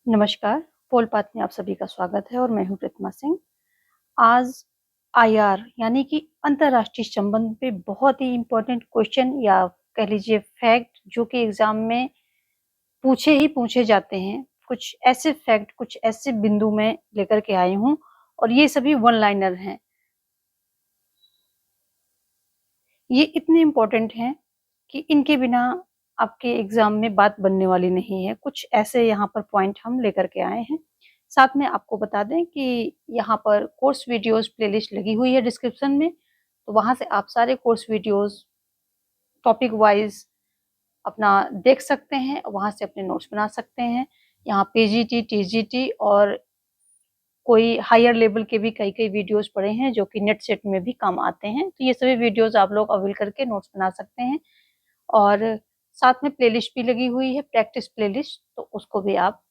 नमस्कार, पोलपात में आप सभी का स्वागत है और मैं हूँ प्रतिमा सिंह। आज आईआर यानी कि अंतर्राष्ट्रीय संबंध पे बहुत ही इम्पोर्टेंट क्वेश्चन या कह लीजिए फैक्ट जो कि एग्जाम में पूछे ही पूछे जाते हैं। कुछ ऐसे फैक्ट, कुछ ऐसे बिंदु मैं लेकर के आई हूँ और ये सभी वन लाइनर हैं। ये इतने इम्पोर्टेंट हैं कि इनके बिना आपके एग्जाम में बात बनने वाली नहीं है। कुछ ऐसे यहाँ पर पॉइंट हम लेकर के आए हैं। साथ में आपको बता दें कि यहाँ पर कोर्स वीडियोस प्लेलिस्ट लगी हुई है डिस्क्रिप्शन में, तो वहाँ से आप सारे कोर्स वीडियोस टॉपिक वाइज अपना देख सकते हैं, वहाँ से अपने नोट्स बना सकते हैं। यहाँ पीजीटी, टीजीटी और कोई हायर लेवल के भी कई वीडियोस पड़े हैं जो कि नेट सेट में भी काम आते हैं। तो ये सभी वीडियोस आप लोग अवेल करके नोट्स बना सकते हैं और साथ में प्लेलिस्ट भी लगी हुई है, प्रैक्टिस प्लेलिस्ट, तो उसको भी आप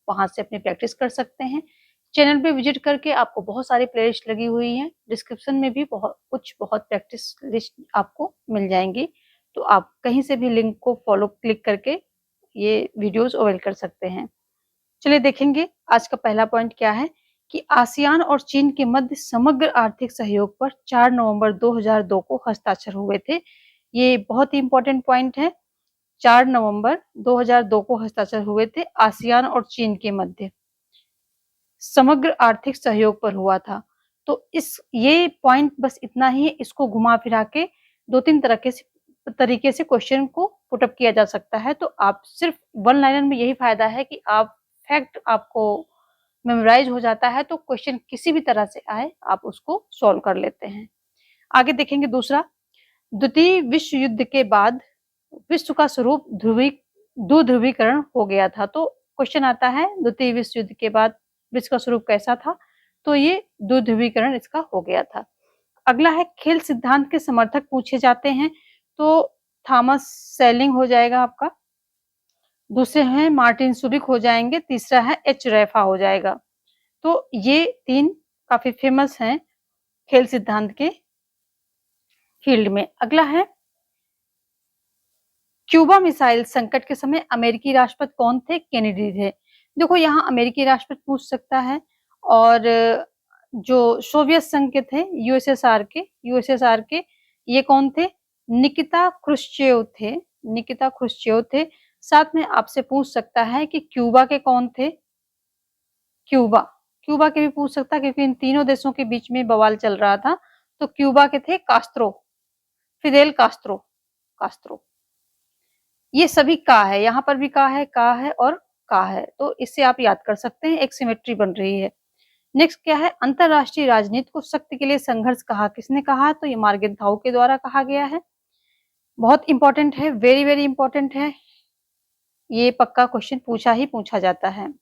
वहाँ से अपनी प्रैक्टिस कर सकते हैं। चैनल पे विजिट करके आपको बहुत सारी प्लेलिस्ट लगी हुई हैं। डिस्क्रिप्शन में भी बहुत प्रैक्टिस लिस्ट आपको मिल जाएंगी। तो आप कहीं से भी लिंक को फॉलो क्लिक करके ये वीडियोस अवेल कर सकते हैं। चलिए देखेंगे आज का पहला पॉइंट क्या है कि आसियान और चीन के मध्य समग्र आर्थिक सहयोग पर 4 नवंबर 2002 को हस्ताक्षर हुए थे। ये बहुत ही इंपॉर्टेंट पॉइंट है। 4 नवंबर 2002 को हस्ताक्षर हुए थे आसियान और चीन के मध्य। समग्र आर्थिक सहयोग पर हुआ था। तो ये पॉइंट बस इतना ही है। इसको घुमा फिरा के 2-3 तरीके से क्वेश्चन को पुट अप किया जा सकता है। तो आप सिर्फ वन लाइनर में यही फायदा है कि आप फैक्ट आपको मेमोराइज हो जाता है, तो क्वेश्चन किसी भी तरह से आए आप उसको सॉल्व कर लेते हैं। आगे देखेंगे दूसरा, द्वितीय विश्व युद्ध के बाद विश्व का स्वरूप दो ध्रुवीकरण हो गया था। तो क्वेश्चन आता है द्वितीय विश्व युद्ध के बाद विश्व का स्वरूप कैसा था, तो ये दो ध्रुवीकरण इसका हो गया था। अगला है खेल सिद्धांत के समर्थक पूछे जाते हैं, तो थॉमस सेलिंग हो जाएगा आपका, दूसरे हैं मार्टिन सुबिक हो जाएंगे, तीसरा है एच रेफा हो जाएगा। तो ये 3 काफी फेमस हैं खेल सिद्धांत के फील्ड में। अगला है क्यूबा मिसाइल संकट के समय अमेरिकी राष्ट्रपति कौन थे? केनेडी थे। देखो यहाँ अमेरिकी राष्ट्रपति पूछ सकता है और जो सोवियत संघ के थे यूएसएसआर के ये कौन थे? निकिता क्रुश्चेव थे। निकिता क्रुश्चेव थे। साथ में आपसे पूछ सकता है कि क्यूबा के कौन थे? क्यूबा के भी पूछ सकता है क्योंकि इन तीनों देशों के बीच में बवाल चल रहा था। तो क्यूबा के थे कास्त्रो, फिदेल कास्त्रो। कास्त्रो ये सभी का है, यहाँ पर भी का है और का है, तो इससे आप याद कर सकते हैं, एक सिमेट्री बन रही है। नेक्स्ट क्या है, अंतरराष्ट्रीय राजनीति को शक्ति के लिए संघर्ष कहा किसने कहा? तो ये मार्गेंथाउ के द्वारा कहा गया है। बहुत इंपॉर्टेंट है, वेरी वेरी इंपॉर्टेंट है, ये पक्का क्वेश्चन पूछा ही पूछा जाता है।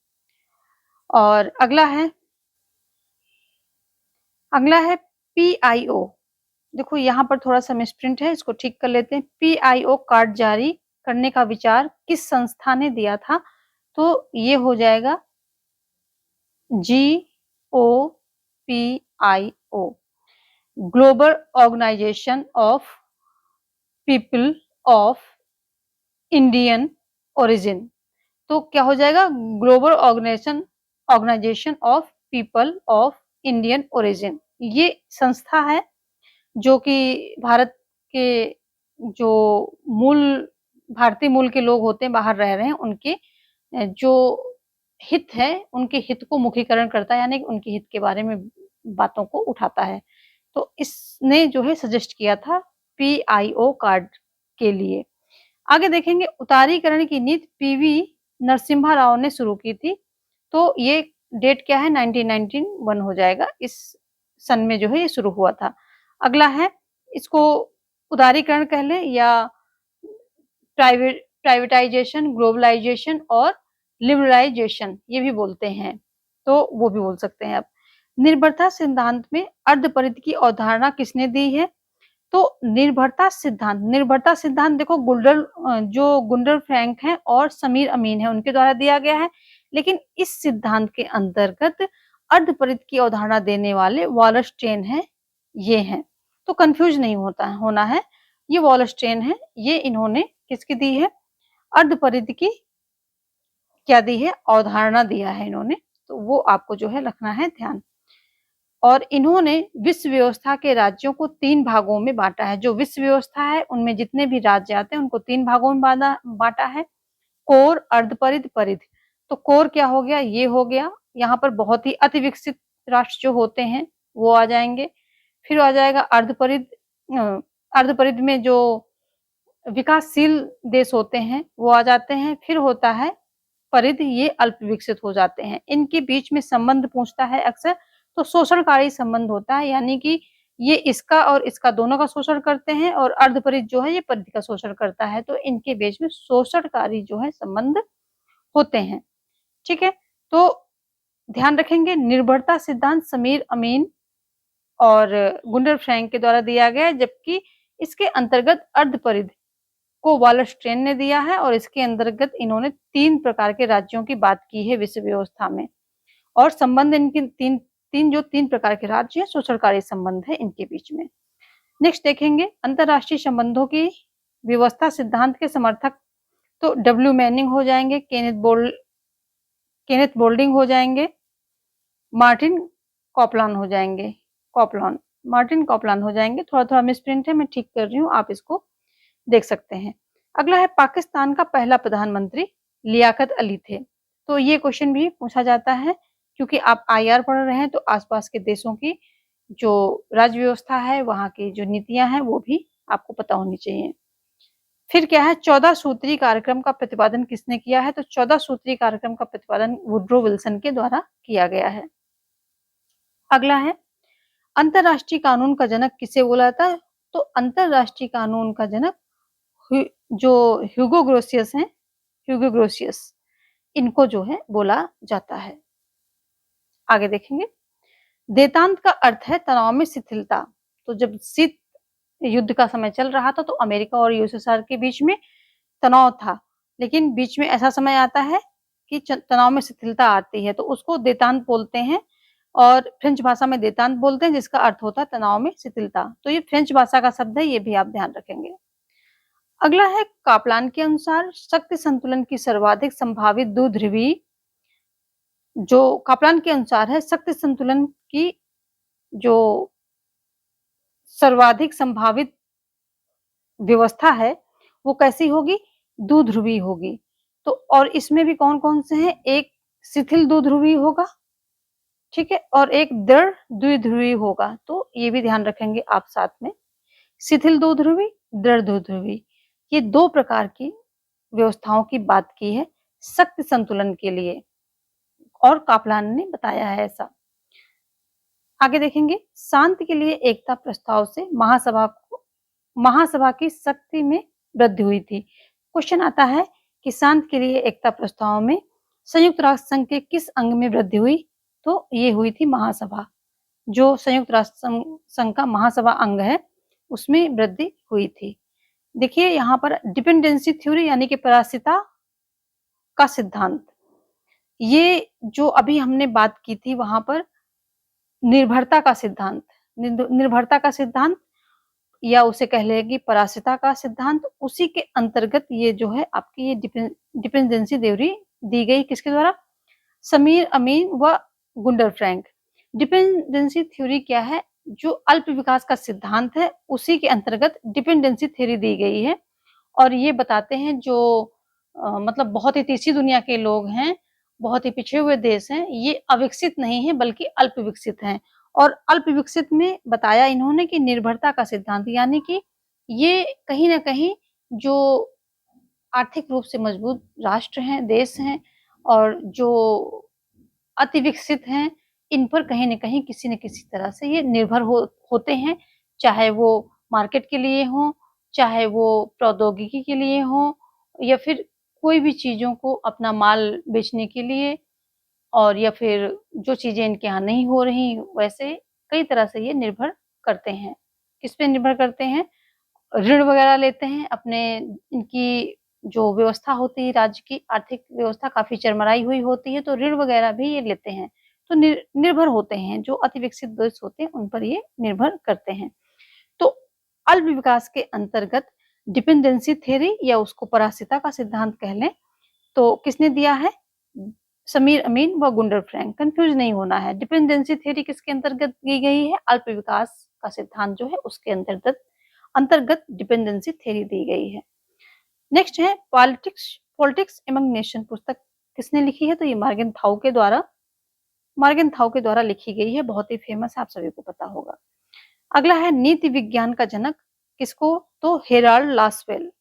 और अगला है पीआईओ। देखो यहाँ पर थोड़ा सा मिसप्रिंट है, इसको ठीक कर लेते हैं। पीआईओ कार्ड जारी करने का विचार किस संस्था ने दिया था? तो ये हो जाएगा GOPIO, global organisation of people of Indian origin. तो क्या हो जाएगा? Global organisation of people of Indian origin. ये संस्था है जो कि भारत के जो मूल भारतीय मूल के लोग होते हैं, बाहर रह रहे हैं, उनके जो हित है, उनके हित को मुखीकरण करता है, यानी कि उनके हित के बारे में बातों को उठाता है। तो इसने जो है सजेस्ट किया था पीआईओ कार्ड के लिए। आगे देखेंगे उदारीकरण की नीति पीवी नरसिम्हा राव ने शुरू की थी। तो ये डेट क्या है? 1991 हो जाएगा। इस सन में जो है ये शुरू हुआ था। अगला है, इसको उदारीकरण कह लें या प्राइवेटाइजेशन, ग्लोबलाइजेशन और लिबरलाइजेशन ये भी बोलते हैं, तो वो भी बोल सकते हैं आप। निर्भरता सिद्धांत में अर्धपरिधि की अवधारणा किसने दी है? तो निर्भरता सिद्धांत देखो गुंडर फ्रैंक हैं और समीर अमीन है, उनके द्वारा दिया गया है। लेकिन इस सिद्धांत के अंतर्गत अर्धपरिधि की अवधारणा देने वाले वॉलस्टेन हैं, ये हैं। तो कंफ्यूज नहीं होना है, ये वॉलस्टेन है, ये इन्होंने किसकी दी है? अर्धपरिधि की क्या दी है, अवधारणा दिया है इन्होंने, तो वो आपको जो है रखना है ध्यान। और इन्होंने विश्व व्यवस्था के राज्यों को 3 भागों में बाँटा है। जो विश्व व्यवस्था है उनमें जितने भी राज्य आते हैं उनको 3 भागों में बाँटा है, कोर, अर्धपरिध, परिध। तो कोर क्या हो गया, ये हो गया, यहाँ पर बहुत ही अति विकसित राष्ट्र जो होते हैं वो आ जाएंगे। फिर आ जाएगा अर्धपरिध, अर्धपरिध में जो विकासशील देश होते हैं वो आ जाते हैं। फिर होता है परिध, ये अल्प विकसित हो जाते हैं। इनके बीच में संबंध पूछता है अक्सर, तो शोषणकारी संबंध होता है, यानी कि ये इसका और इसका दोनों का शोषण करते हैं और अर्धपरिध जो है ये परिध का शोषण करता है, तो इनके बीच में शोषणकारी जो है संबंध होते हैं। ठीक है, तो ध्यान रखेंगे निर्भरता सिद्धांत समीर अमीन और गुंडर फ्रैंक के द्वारा दिया गया है, जबकि इसके अंतर्गत अर्धपरिध को वालस्टेन ने दिया है और इसके अंतर्गत इन्होंने 3 प्रकार के राज्यों की बात की है विश्व व्यवस्था में, और संबंध इनके 3 प्रकार के राज्य हैं, शोषणकारी संबंध है इनके बीच में। नेक्स्ट देखेंगे अंतरराष्ट्रीय संबंधों की व्यवस्था सिद्धांत के समर्थक, तो डब्ल्यू मैनिंग हो जाएंगे, केनेथ बोल्डिंग हो जाएंगे, मार्टिन कॉपलान हो जाएंगे, मार्टिन कॉपलान हो जाएंगे। थोड़ा मिसप्रिंट है, मैं ठीक कर रही हूँ, आप इसको देख सकते हैं। अगला है पाकिस्तान का पहला प्रधानमंत्री लियाकत अली थे। तो ये क्वेश्चन भी पूछा जाता है, क्योंकि आप आईआर पढ़ रहे हैं तो आसपास के देशों की जो राज्य व्यवस्था है, वहां की जो नीतियां हैं वो भी आपको पता होनी चाहिए। फिर क्या है, 14 सूत्री कार्यक्रम का प्रतिपादन किसने किया है, तो 14 सूत्री कार्यक्रम का प्रतिपादन वुड्रो विल्सन के द्वारा किया गया है। अगला है अंतरराष्ट्रीय कानून का जनक किसे बोला जाता है, तो अंतरराष्ट्रीय कानून का जनक जो ह्यूगो ग्रोसियस हैं, ह्यूगो ग्रोसियस, इनको जो है बोला जाता है। आगे देखेंगे, देतांत का अर्थ है तनाव में शिथिलता। तो जब शीत युद्ध का समय चल रहा था तो अमेरिका और यूएसएसआर के बीच में तनाव था, लेकिन बीच में ऐसा समय आता है कि तनाव में शिथिलता आती है, तो उसको देतांत बोलते हैं, और फ्रेंच भाषा में देतांत बोलते हैं, जिसका अर्थ होता है तनाव में शिथिलता। तो ये फ्रेंच भाषा का शब्द है, ये भी आप ध्यान रखेंगे। अगला है कापलान के अनुसार शक्ति संतुलन की सर्वाधिक संभावित द्विध्रुवी, जो कापलान के अनुसार है शक्ति संतुलन की जो सर्वाधिक संभावित व्यवस्था है वो कैसी होगी, द्विध्रुवी होगी। तो और इसमें भी कौन कौन से हैं, एक शिथिल द्विध्रुवी होगा, ठीक है, और एक दृढ़ द्विध्रुवी होगा। तो ये भी ध्यान रखेंगे आप साथ में, शिथिल द्विध्रुवी, दृढ़ द्विध्रुवी, ये 2 प्रकार की व्यवस्थाओं की बात की है शक्ति संतुलन के लिए, और कापलान ने बताया है ऐसा। आगे देखेंगे, शांति के लिए एकता प्रस्ताव से महासभा की शक्ति में वृद्धि हुई थी। क्वेश्चन आता है कि शांति के लिए एकता प्रस्ताव में संयुक्त राष्ट्र संघ के किस अंग में वृद्धि हुई, तो ये हुई थी महासभा, जो संयुक्त राष्ट्र संघ का महासभा अंग है उसमें वृद्धि हुई थी। देखिए यहाँ पर डिपेंडेंसी थ्योरी यानी कि परासिता का सिद्धांत, ये जो अभी हमने बात की थी वहां पर निर्भरता का सिद्धांत, निर्भरता का सिद्धांत या उसे कह लेगी परासिता का सिद्धांत, उसी के अंतर्गत ये जो है आपकी ये डिपेंडेंसी थ्योरी दी गई, किसके द्वारा, समीर अमीन व गुंडर फ्रैंक। डिपेंडेंसी थ्योरी क्या है, जो अल्प विकास का सिद्धांत है उसी के अंतर्गत डिपेंडेंसी थ्योरी दी गई है, और ये बताते हैं जो मतलब बहुत ही तीसरी दुनिया के लोग हैं, बहुत ही पिछड़े हुए देश हैं, ये अविकसित नहीं है बल्कि अल्प विकसित हैं। और अल्प विकसित में बताया इन्होंने कि निर्भरता का सिद्धांत, यानी कि ये कहीं ना कहीं जो आर्थिक रूप से मजबूत राष्ट्र हैं, देश हैं, और जो अति विकसित हैं, इन पर कहीं न कहीं किसी न किसी तरह से ये निर्भर होते हैं, चाहे वो मार्केट के लिए हो, चाहे वो प्रौद्योगिकी के लिए हो, या फिर कोई भी चीज़ों को अपना माल बेचने के लिए, और या फिर जो चीज़ें इनके यहाँ नहीं हो रही, वैसे कई तरह से ये निर्भर करते हैं। किस पे निर्भर करते हैं? ऋण वगैरह लेते हैं अपने, इनकी जो व्यवस्था होती है राज्य की आर्थिक व्यवस्था काफ़ी चरमराई हुई होती है, तो ऋण वगैरह भी ये लेते हैं। तो निर्भर होते हैं, जो अति विकसित देश होते हैं उन पर ये निर्भर करते हैं। तो अल्प विकास के अंतर्गत डिपेंडेंसी थ्योरी या उसको परासिता का सिद्धांत कह लें, तो किसने दिया है? समीर अमीन व गुंडर फ्रैंक। कंफ्यूज नहीं होना है। डिपेंडेंसी थ्योरी किसके अंतर्गत दी गई है? अल्प विकास का सिद्धांत जो है उसके अंतर्गत अंतर्गत डिपेंडेंसी थ्योरी दी गई है। नेक्स्ट है पॉलिटिक्स पॉलिटिक्स एमंग नेशन पुस्तक किसने लिखी है? तो ये मार्गन थाउ के द्वारा लिखी गई है। बहुत ही फेमस है, आप सभी को पता होगा। अगला है नीति विज्ञान का जनक किसको? तो हेराल्ड लासवेल।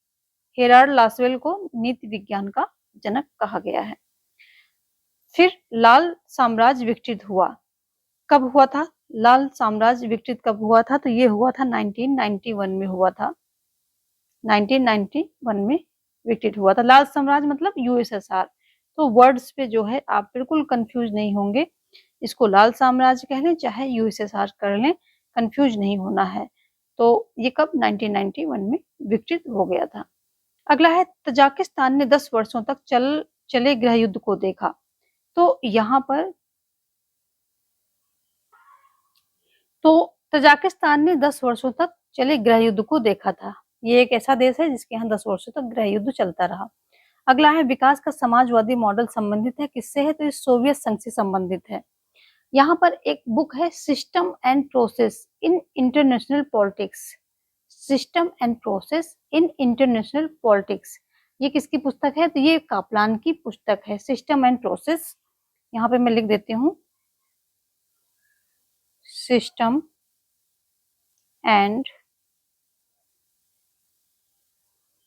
हेराल्ड लासवेल को नीति विज्ञान का जनक कहा गया है। फिर लाल साम्राज्य विकसित हुआ कब हुआ था? लाल साम्राज्य विकसित कब हुआ था? तो ये हुआ था 1991 में हुआ था। 1991 में विकसित हुआ था। लाल साम्राज्य मतलब यूएसएसआर। तो वर्ड्स पे जो है आप बिल्कुल कंफ्यूज नहीं होंगे। इसको लाल साम्राज्य कह लें चाहे यूएसएसआर कर लें, कंफ्यूज नहीं होना है। तो ये कब? 1991 में विकसित हो गया था। अगला है तजाकिस्तान ने 10 वर्षों तक चले गृह युद्ध को देखा। तो यहाँ पर तजाकिस्तान ने 10 वर्षों तक चले गृह युद्ध को देखा था। ये एक ऐसा देश है जिसके यहाँ 10 वर्षों तक गृह युद्ध चलता रहा। अगला है विकास का समाजवादी मॉडल संबंधित है किससे है? तो ये सोवियत संघ से संबंधित है। यहाँ पर एक बुक है system and process in international politics. System and process in international politics, ये किसकी पुस्तक है? तो ये कापलान की पुस्तक है। सिस्टम एंड प्रोसेस, यहाँ पे मैं लिख देती हूँ system and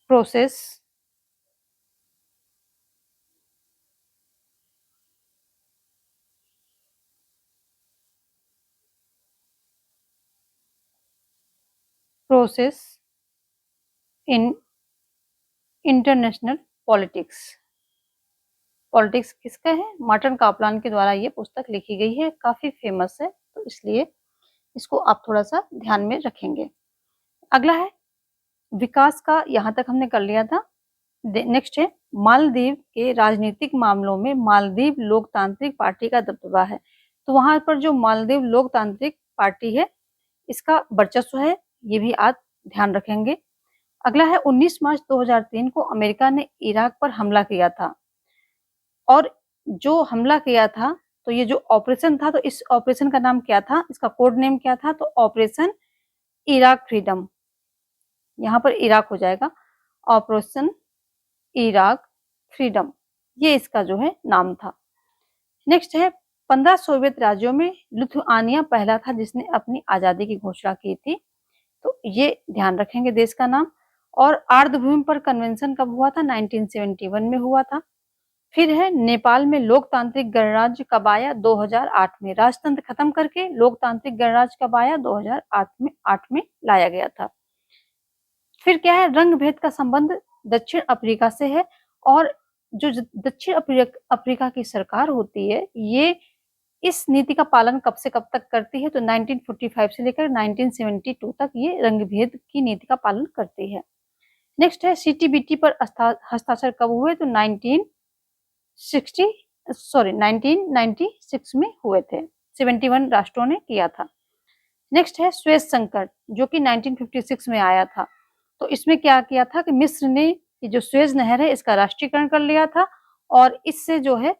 process in international politics. Politics किसका है? मार्टिन कापलान के द्वारा ये पुस्तक लिखी गई है। काफी फेमस है, तो इसलिए इसको आप थोड़ा सा ध्यान में रखेंगे। अगला है विकास का, यहाँ तक हमने कर लिया था। नेक्स्ट है मालदीव के राजनीतिक मामलों में मालदीव लोकतांत्रिक पार्टी का दबदबा है। तो वहां पर जो मालदीव लोकतांत्रिक पार्टी है इसका वर्चस्व है, ये भी आप ध्यान रखेंगे। अगला है 19 मार्च 2003 को अमेरिका ने इराक पर हमला किया था। और जो हमला किया था, तो ये जो ऑपरेशन था, तो इस ऑपरेशन का नाम क्या था? इसका कोड नेम क्या था? तो ऑपरेशन इराक फ्रीडम। यहाँ पर इराक हो जाएगा, ऑपरेशन इराक फ्रीडम, ये इसका जो है नाम था। नेक्स्ट है 15 सोवियत राज्यों में लिथुआनिया पहला था जिसने अपनी आजादी की घोषणा की थी। तो ये ध्यान रखेंगे देश का नाम। और आर्द्रभूमि पर कन्वेंशन कब हुआ था? 1971 में हुआ था। फिर है नेपाल में लोकतांत्रिक गणराज्य कब आया? 2008 में। राजतंत्र खत्म करके लोकतांत्रिक गणराज्य कब आया? 2008 में लाया गया था। फिर क्या है? रंग भेद का संबंध दक्षिण अफ्रीका से है। और जो दक्षिण अफ्रीका की सरकार होती है, ये इस नीति का पालन कब से कब तक करती है? तो 1945 से लेकर 1972 तक ये रंग भेद की नीति का पालन करती है। नेक्स्ट है सीटीबीटी पर हस्ताक्षर कब हुए? तो 1996 में हुए थे। 71 राष्ट्रों ने किया था। नेक्स्ट है सुएज संकट, जो कि 1956 में आया था। तो इसमें क्या किया था कि मिस्र ने ये जो सुएज नहर है इसका राष्ट्रीयकरण कर लिया था। और इससे जो है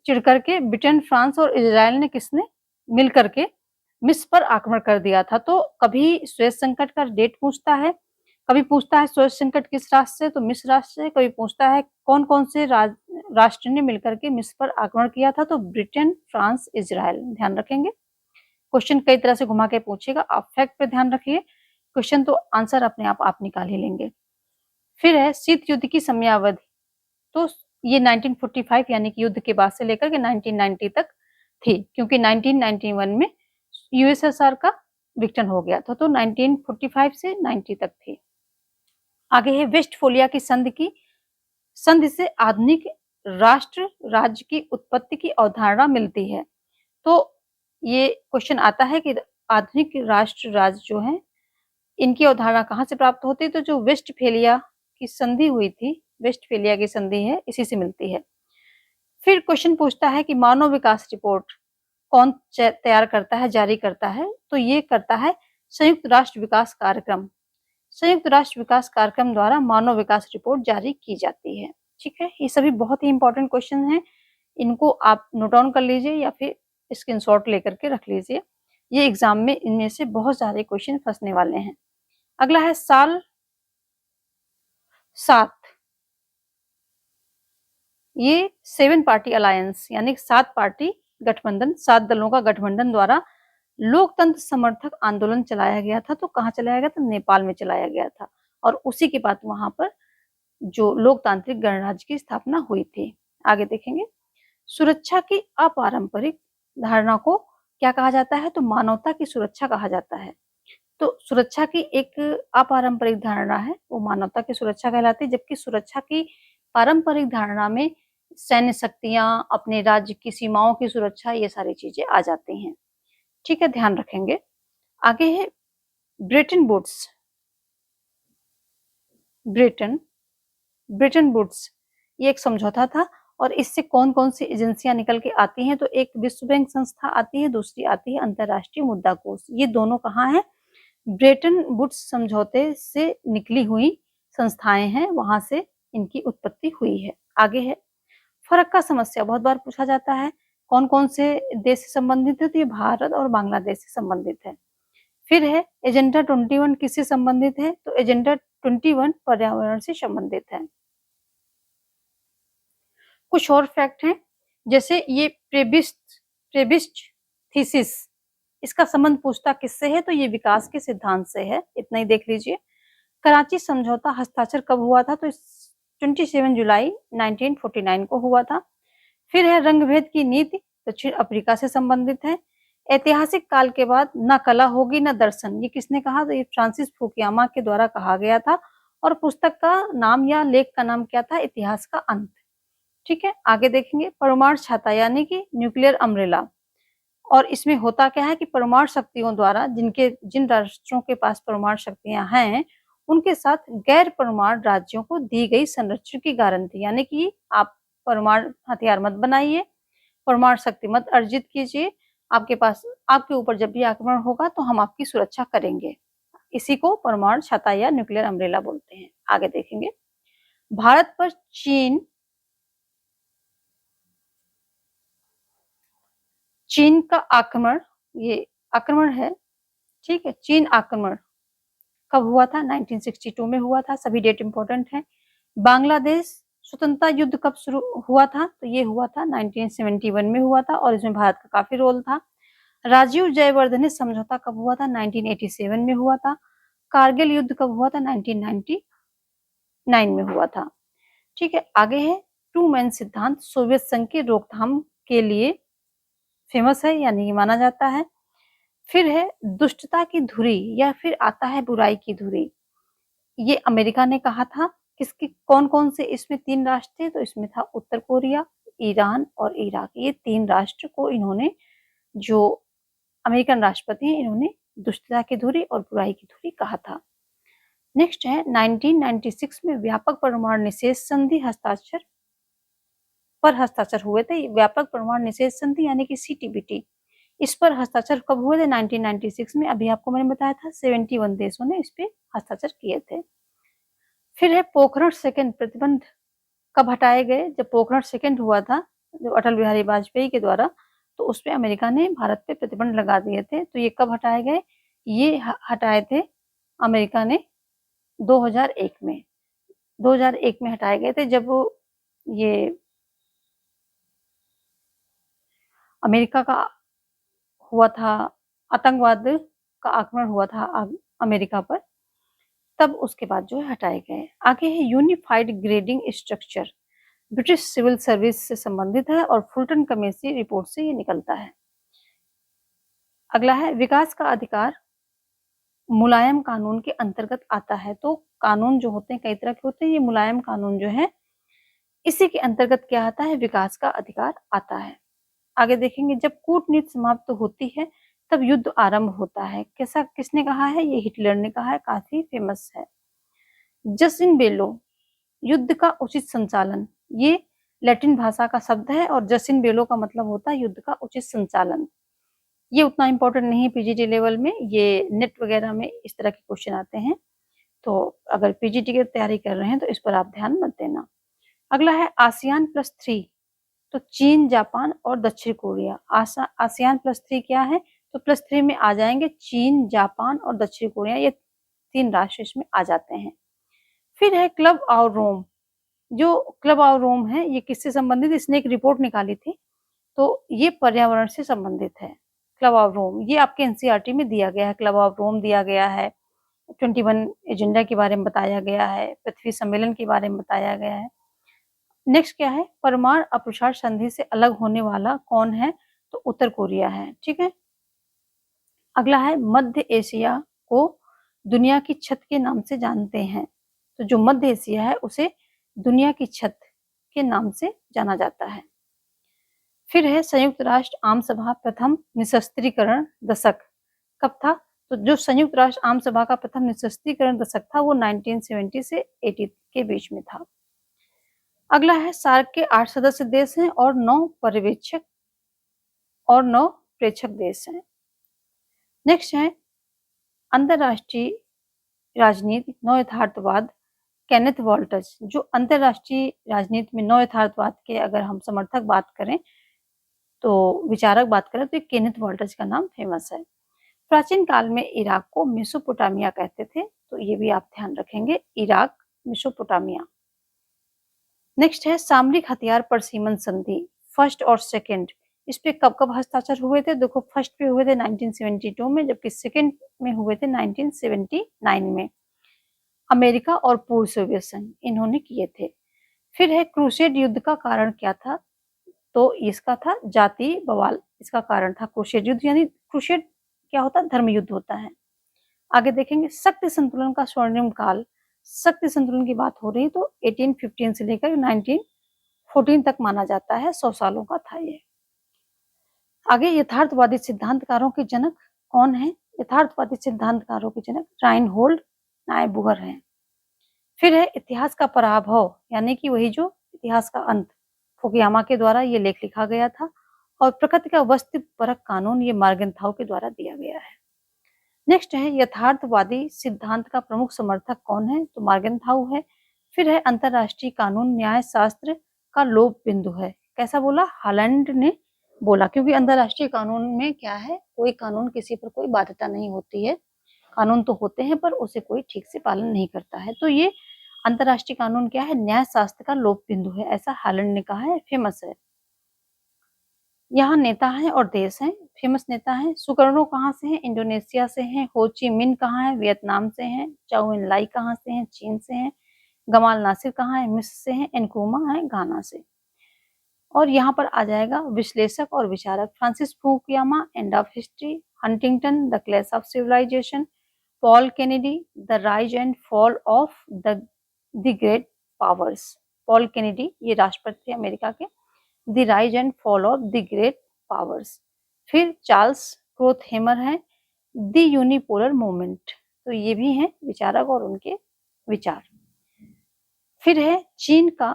चिढ़ करके ब्रिटेन, फ्रांस और इजराइल ने किसने मिल करके मिस्र पर आक्रमण कर दिया था। तो कभी सुएज संकट का डेट पूछता है, कभी पूछता है सुएज संकट किस राष्ट्र से? तो मिस्र राष्ट्र से। कभी पूछता है कौन कौन से राष्ट्र ने मिलकर के मिस्र पर आक्रमण किया था? तो ब्रिटेन, फ्रांस, इजराइल। ध्यान रखेंगे, क्वेश्चन कई तरह से घुमा के पूछेगा, आप फैक्ट पे ध्यान रखिए। क्वेश्चन तो आंसर अपने आप निकाल ही लेंगे। फिर है शीत युद्ध की समयावधि, तो ये 1945 यानी कि युद्ध के बाद से लेकर के 1990 तक थी, क्योंकि 1991 में यूएसएसआर का विघटन हो गया था। तो 1945 से 90 तक थी। आगे है वेस्टफोलिया की संधि से आधुनिक राष्ट्र राज्य की उत्पत्ति की अवधारणा मिलती है। तो ये क्वेश्चन आता है कि आधुनिक राष्ट्र राज्य जो है इनकी अवधारणा कहाँ से प्राप्त होती है? तो जो वेस्टफेलिया की संधि हुई थी, वेस्टफेलिया की संधि है, इसी से मिलती है। फिर क्वेश्चन पूछता है कि मानव विकास रिपोर्ट कौन तैयार करता है, जारी करता है? तो ये करता है संयुक्त राष्ट्र विकास कार्यक्रम। संयुक्त राष्ट्र विकास कार्यक्रम द्वारा मानव विकास रिपोर्ट जारी की जाती है। ठीक है, ये सभी बहुत ही इंपॉर्टेंट क्वेश्चन हैं। इनको आप नोट डाउन कर लीजिए या फिर स्क्रीनशॉट लेकर के रख लीजिए। ये एग्जाम में इनमें से बहुत सारे क्वेश्चन फंसने वाले हैं। अगला है साल 7। ये 7 पार्टी अलायंस यानी 7 पार्टी गठबंधन, 7 दलों का गठबंधन द्वारा लोकतंत्र समर्थक आंदोलन चलाया गया था। तो कहाँ चलाया गया था? नेपाल में चलाया गया था और उसी के बाद वहां पर जो लोकतांत्रिक गणराज्य की स्थापना हुई थी। आगे देखेंगे, सुरक्षा की अपारंपरिक धारणा को क्या कहा जाता है? तो मानवता की सुरक्षा कहा जाता है। तो सुरक्षा की एक अपारंपरिक धारणा है वो मानवता की सुरक्षा कहलाती है, जबकि सुरक्षा की पारंपरिक धारणा में सैन्य शक्तियां, अपने राज्य की सीमाओं की सुरक्षा, ये सारी चीजें आ जाती हैं। ठीक है, ध्यान रखेंगे। आगे है ब्रेटन वुड्स। ब्रेटन वुड्स ये एक समझौता था और इससे कौन कौन सी एजेंसियां निकल के आती हैं? तो एक विश्व बैंक संस्था आती है, दूसरी आती है अंतरराष्ट्रीय मुद्रा कोष। ये दोनों कहाँ है? ब्रेटन वुड्स समझौते से निकली हुई संस्थाएं हैं, वहां से इनकी उत्पत्ति हुई है। आगे है फरक का समस्या, बहुत बार पूछा जाता है। कौन कौन से देश से संबंधित है? तो ये भारत और बांग्लादेश से संबंधित है। फिर है एजेंडा 21 किससे संबंधित है? तो एजेंडा 21 पर्यावरण से संबंधित है। कुछ और फैक्ट हैं, जैसे ये प्रेबिस्ट थीसिस, इसका संबंध पूछता किससे है? तो ये विकास के सिद्धांत से है। इतना ही देख लीजिए। कराची समझौता हस्ताक्षर कब हुआ था? तो 27 जुलाई 1949 को हुआ था। फिर है रंगभेद की नीति, दक्षिण अफ्रीका से संबंधित है। ऐतिहासिक काल के बाद न कला होगी न दर्शन, ये किसने कहा? तो ये फ्रांसिस फुकुयामा के द्वारा कहा गया था और पुस्तक का नाम या लेख का नाम क्या था? इतिहास का अंत। ठीक है, आगे देखेंगे परमाणु छाता यानी कि न्यूक्लियर अम्ब्रेला। और इसमें होता क्या है कि परमाणु शक्तियों द्वारा जिन राष्ट्रों के पास परमाणु शक्तियां हैं उनके साथ गैर परमाणु राज्यों को दी गई संरक्षण की गारंटी, यानी कि आप परमाणु हथियार मत बनाइए, परमाणु शक्ति मत अर्जित कीजिए, आपके पास आपके ऊपर जब भी आक्रमण होगा तो हम आपकी सुरक्षा करेंगे। इसी को परमाणु छाता या न्यूक्लियर अम्ब्रेला बोलते हैं। आगे देखेंगे, भारत पर चीन का आक्रमण, ये आक्रमण है, ठीक है, चीन आक्रमण कब हुआ था? 1962 में हुआ था। सभी डेट इंपॉर्टेंट है। बांग्लादेश स्वतंत्रता युद्ध कब शुरू हुआ था? तो ये हुआ था 1971 में हुआ था और इसमें भारत का काफी रोल था। राजीव जयवर्धने समझौता कब हुआ था? 1987 में हुआ था। कारगिल युद्ध कब हुआ था? 1999 में हुआ था। ठीक है, आगे है ट्रूमैन सिद्धांत सोवियत संघ की रोकथाम के लिए फेमस है, यानी कि माना जाता है। फिर है दुष्टता की धुरी या फिर आता है बुराई की धुरी, ये अमेरिका ने कहा था। किसकी कौन कौन से इसमें 3 राष्ट्र थे? तो इसमें था उत्तर कोरिया, ईरान और इराक। ये 3 राष्ट्र को इन्होंने, जो अमेरिकन राष्ट्रपति हैं, इन्होंने दुष्टता की धुरी और बुराई की धुरी कहा था। नेक्स्ट है 1996 में व्यापक परमाणु निषेध संधि हस्ताक्षर हुए थे। व्यापक परमाणु निषेध संधि यानी कि CTBT, इस पर हस्ताक्षर कब हुए थे? 1996 में। अभी आपको मैंने बताया था 71 देशों ने इस पे हस्ताक्षर किए थे। फिर है पोखरण सेकंड प्रतिबंध कब हटाए गए? जब पोखरण सेकंड हुआ था, जो अटल बिहारी वाजपेयी के द्वारा, तो उस पे अमेरिका ने भारत पे प्रतिबंध लगा दिए थे। तो ये कब हटाए गए? ये हटाए थे अमेरिका ने 2001 में। 2001 में हटाए गए थे, जब ये अमेरिका का हुआ था, आतंकवाद का आक्रमण हुआ था अमेरिका पर, तब उसके बाद जो है हटाए गए। आगे है unified grading structure, British civil service से संबंधित है और फुलटन कमेटी रिपोर्ट से ये निकलता है। अगला है विकास का अधिकार मुलायम कानून के अंतर्गत आता है। तो कानून जो होते हैं कई तरह के होते हैं, ये मुलायम कानून जो है इसी के अंतर्गत क्या आता है? विकास का अधिकार आता है। आगे देखेंगे, जब कूटनीति समाप्त होती है तब युद्ध आरंभ होता है। कैसा, किसने कहा है? ये हिटलर ने कहा है, काफी फेमस है। जस्टिन बेलो, युद्ध का उचित संचालन, ये लैटिन भाषा का शब्द है और जस्टिन बेलो का मतलब होता है युद्ध का उचित संचालन। ये उतना इंपॉर्टेंट नहीं है पीजीटी लेवल में, ये नेट वगैरह में इस तरह के क्वेश्चन आते हैं, तो अगर पीजीटी की तैयारी कर रहे हैं तो इस पर आप ध्यान मत देना। अगला है ASEAN+3 तो चीन, जापान और दक्षिण कोरिया। आसियान +3 क्या है, तो +3 में आ जाएंगे चीन, जापान और दक्षिण कोरिया, ये 3 राष्ट्र इसमें आ जाते हैं। फिर है क्लब ऑफ रोम। जो क्लब ऑफ रोम है ये किससे संबंधित, इसने एक रिपोर्ट निकाली थी, तो ये पर्यावरण से संबंधित है। क्लब ऑफ रोम ये आपके एनसीईआरटी में दिया गया है, क्लब ऑफ रोम दिया गया है, 21 एजेंडा के बारे में बताया गया है, पृथ्वी सम्मेलन के बारे में बताया गया है। नेक्स्ट क्या है, परमाणु अप्रसार संधि से अलग होने वाला कौन है, तो उत्तर कोरिया है। ठीक है, अगला है मध्य एशिया को दुनिया की छत के नाम से जानते हैं। तो जो मध्य एशिया है उसे दुनिया की छत के नाम से जाना जाता है। फिर है संयुक्त राष्ट्र आम सभा प्रथम निशस्त्रीकरण दशक कब था, तो जो संयुक्त राष्ट्र आम सभा का प्रथम निशस्त्रीकरण दशक था वो 1970 से 80 के बीच में था। अगला है सार्क के 8 सदस्य देश हैं और 9 पर्यवेक्षक और 9 प्रेक्षक देश हैं। नेक्स्ट है अंतरराष्ट्रीय राजनीति नव यथार्थवाद केनेथ वॉल्टज। जो अंतरराष्ट्रीय राजनीति में नव यथार्थवाद के अगर हम समर्थक बात करें तो विचारक बात करें तो ये केनेथ वॉल्टज का नाम फेमस है। प्राचीन काल में इराक को मेसोपोटामिया कहते थे, तो ये भी आप ध्यान रखेंगे, इराक मेसोपोटामिया। नेक्स्ट है सामरिक हथियार परसिमन संधि फर्स्ट और सेकंड, इस पे कब कब हस्ताक्षर हुए थे, देखो फर्स्ट पे हुए थे 1972 में, जबकि सेकंड में हुए थे 1979 में। अमेरिका और पूर्व सोवियत संघ इन्होंने किए थे। फिर है क्रूसेड युद्ध का कारण क्या था, तो इसका था जातीय बवाल, इसका कारण था क्रूसेड युद्ध, यानी क्रूसेड क्या होता है, धर्म युद्ध होता है। आगे देखेंगे शक्ति संतुलन का स्वर्णिम काल, शक्ति संतुलन की बात हो रही है तो 1815 से लेकर 1914 तक माना जाता है, 100 सालों का था ये। आगे यथार्थवादी सिद्धांतकारों के जनक कौन है, यथार्थवादी सिद्धांतकारों के जनक राइनहोल्ड नायबुगर हैं। फिर है इतिहास का पराभव, यानी कि वही जो इतिहास का अंत, फुकुयामा के द्वारा ये लेख लिखा गया था। और प्रकृति का वस्तुपरक कानून ये मार्गेंथाउ के द्वारा दिया गया है। नेक्स्ट है यथार्थवादी सिद्धांत का प्रमुख समर्थक कौन है, तो मार्गेंथाउ है। फिर है अंतरराष्ट्रीय कानून न्याय शास्त्र का लोप बिंदु है, कैसा बोला, हॉलैंड ने बोला, क्योंकि अंतरराष्ट्रीय कानून में क्या है, कोई कानून किसी पर कोई बाध्यता नहीं होती है, कानून तो होते हैं पर उसे कोई ठीक से पालन नहीं करता है, तो ये अंतरराष्ट्रीय कानून क्या है, न्याय शास्त्र का लोप बिंदु है, ऐसा हॉलैंड ने कहा है, फेमस है। यहाँ नेता हैं और देश हैं, फेमस नेता हैं। सुकर्णो कहाँ से हैं, इंडोनेशिया से हैं। हो ची मिन कहाँ है, वियतनाम से हैं। चाउ एन लाई कहाँ से हैं, चीन से हैं। गमाल नासिर कहाँ है, मिस्र से हैं। एनक्रूमा है घाना से। और यहाँ पर आ जाएगा विश्लेषक और विचारक, Francis Fukuyama, end of history, Huntington, the clash of civilisation, Paul Kennedy, the rise and fall of the great powers. Paul Kennedy ये राष्ट्रपति थे अमेरिका के, the rise and fall of the great powers. फिर Charles Krauthammer है, the unipolar movement, तो ये भी हैं विचारक और उनके विचार। फिर है चीन का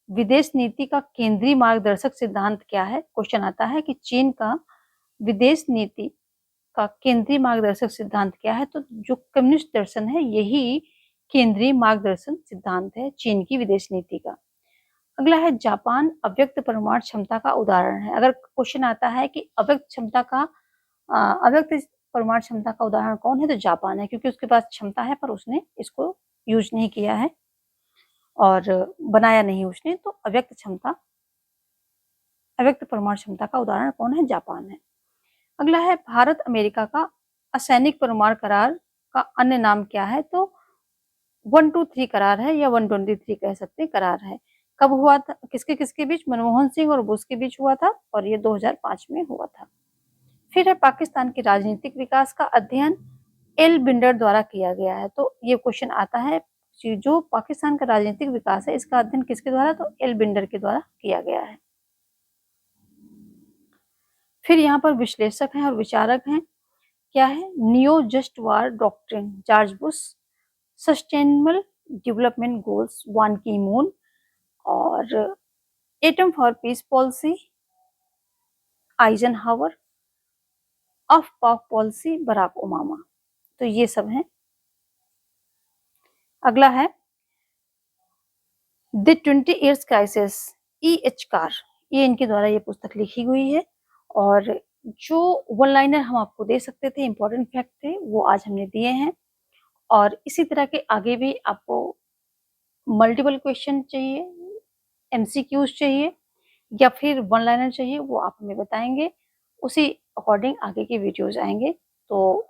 विदेश नीति का केंद्रीय मार्गदर्शक सिद्धांत क्या है, क्वेश्चन आता है कि चीन का विदेश नीति का केंद्रीय मार्गदर्शक सिद्धांत क्या है, तो जो कम्युनिस्ट दर्शन है यही केंद्रीय मार्गदर्शन सिद्धांत है चीन की विदेश नीति का। अगला है जापान अव्यक्त परमाणु क्षमता का उदाहरण है। अगर क्वेश्चन आता है कि अव्यक्त परमाणु क्षमता का उदाहरण कौन है, तो जापान है, क्योंकि उसके पास क्षमता है पर उसने इसको यूज नहीं किया है और बनाया नहीं उसने, तो अव्यक्त परमाणु क्षमता का उदाहरण कौन है, जापान है। अगला है भारत अमेरिका का असैनिक परमाणु करार का अन्य नाम क्या है, तो 123 करार है या 123 कह सकते हैं करार है। कब हुआ था, किसके किसके बीच, मनमोहन सिंह और बुश के बीच हुआ था और ये 2005 में हुआ था। फिर है पाकिस्तान के राजनीतिक विकास का अध्ययन एल बिंडर द्वारा किया गया है, तो ये क्वेश्चन आता है जो पाकिस्तान का राजनीतिक विकास है इसका अध्ययन किसके द्वारा, तो एल बिंडर के द्वारा किया गया है। फिर यहाँ पर विश्लेषक हैं और विचारक हैं, क्या है, neo just war doctrine, George Bush, sustainable development goals, Ban Ki Moon, और atom for peace policy, Eisenhower, AfPak policy, Barack Obama, तो ये सब हैं। अगला है the 20 years crisis, E H Carr, ये इनके द्वारा ये पुस्तक लिखी हुई है और जो वन लाइनर हम आपको दे सकते थे, इम्पोर्टेंट फैक्ट थे, वो आज हमने दिए हैं। और इसी तरह के आगे भी आपको मल्टीपल क्वेश्चन चाहिए, एमसीक्यूज़ चाहिए या फिर वन लाइनर चाहिए, वो आप हमें बताएँगे। उसी अकॉर्डिंग आगे के वीडियोज़ आएँगे। तो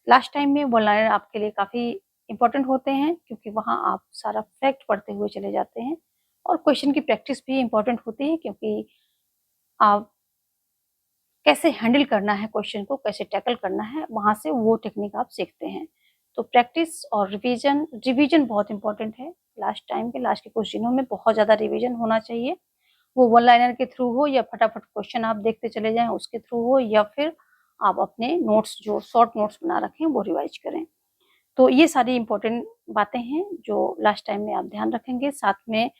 लास्ट टाइम में वन लाइनर आपके लिए काफ़ी इम्पोर्टेंट होते हैं क्योंकि वहाँ आप सारा फैक्ट पढ़ते हुए चले जाते हैं और क्वेश्चन की प्रैक्टिस भी इम्पोर्टेंट होती है क्योंकि आप कैसे हैंडल करना है क्वेश्चन को, कैसे टैकल करना है, वहाँ से वो टेक्निक आप सीखते हैं। तो प्रैक्टिस और रिवीजन बहुत इम्पोर्टेंट है। लास्ट के कुछ दिनों में बहुत ज़्यादा रिवीजन होना चाहिए। वो वन लाइनर के थ्रू हो या फटाफट क्वेश्चन आप देखते चले जाएँ उसके थ्रू हो या फिर आप अपने नोट्स जो शॉर्ट नोट्स बना रखे हैं वो रिवाइज़ करें। तो ये सारी इम्पोर्टेंट बातें हैं जो लास्ट टाइम में आप ध्यान रखेंगे। साथ में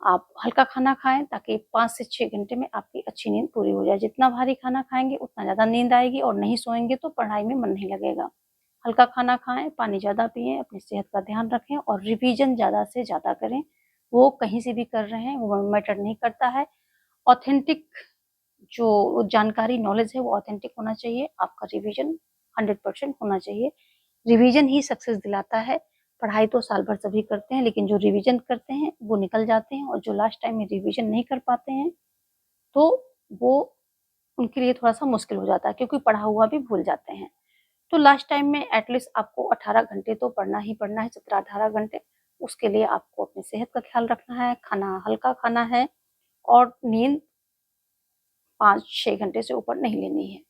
आप हल्का खाना खाएँ ताकि 5 से 6 घंटे में आपकी अच्छी नींद पूरी हो जाए। जितना भारी खाना खाएँगे उतना ज़्यादा नींद आएगी और नहीं सोएँगे तो पढ़ाई में मन नहीं लगेगा। हल्का खाना खाएँ, पानी ज़्यादा पिएँ, अपनी सेहत का ध्यान रखें और रिवीजन ज़्यादा से ज़्यादा करें। वो कहीं से भी कर रहे हैं, वो मैटर नहीं करता है। ऑथेंटिक जो जानकारी, नॉलेज है वो ऑथेंटिक होना चाहिए। आपका रिवीजन 100% होना चाहिए। रिवीजन ही सक्सेस दिलाता है। पढ़ाई तो साल भर सभी करते हैं लेकिन जो रिवीजन करते हैं वो निकल जाते हैं और जो लास्ट टाइम में रिवीजन नहीं कर पाते हैं तो वो उनके लिए थोड़ा-सा मुश्किल हो जाता है क्योंकि पढ़ा हुआ भी भूल जाते हैं। तो लास्ट टाइम में एटलीस्ट आपको 18 घंटे तो पढ़ना ही पढ़ना है, 17-18 घंटे। उसके लिए आपको अपनी सेहत का ख्याल रखना है, खाना हल्का खाना है और नींद 5-6 घंटे से ऊपर नहीं लेनी है।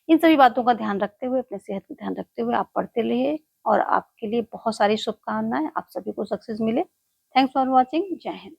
इन सभी बातों का ध्यान रखते हुए, अपनी सेहत का ध्यान रखते हुए आप पढ़ते रहिए और आपके लिए बहुत सारी शुभकामनाएँ। आप सभी को सक्सेस मिले। Thanks for watching. जय हिंद।